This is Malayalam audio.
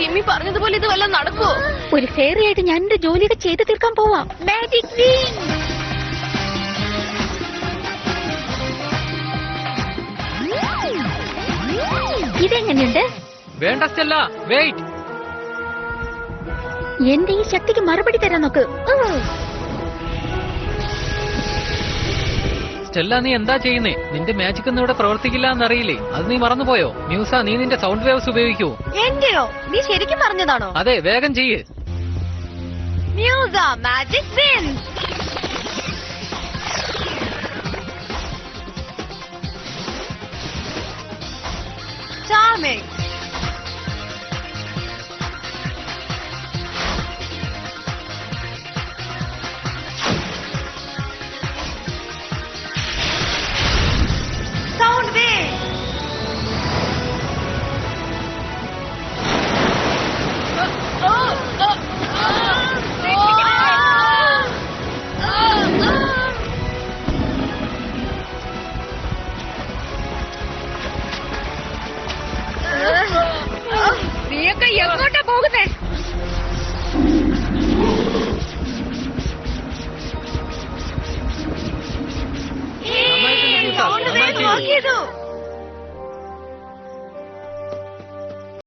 ജിമ്മി പറഞ്ഞതുപോലെ ഇത് വല്ലതും നടക്കുവോ? ഒരു ഫെയറി ആയിട്ട് ഞാൻ എന്റെ ജോലിയൊക്കെ ചെയ്ത് തീർക്കാൻ പോവാം. Magic ring. ഇതെങ്ങനെയുണ്ട്? വേണ്ട സ്റ്റെല്ല, വെയിറ്റ്. എന്റെ ഈ ശക്തിക്ക് മറുപടി തരാൻ നോക്ക്. സ്റ്റെല്ല, നീ എന്താ ചെയ്യുന്നേ? നിന്റെ മാജിക് ഒന്നും ഇവിടെ പ്രവർത്തിക്കില്ല എന്നറിയില്ലേ? അത് നീ മറന്നുപോയോ? മ്യൂസ, നീ നിന്റെ സൗണ്ട് വേവ്സ് ഉപയോഗിക്കൂ. എന്റെയോ? നീ ശരിക്കും പറഞ്ഞതാണോ? അതെ, വേഗം ചെയ്യ്. Muse magic wins. Charming. Sound wave. നീയൊക്കെ എങ്ങോട്ടാ പോകുന്നേ? നന്നായിട്ടുണ്ട് മ്യൂസ, നന്നായി ചെയ്തു.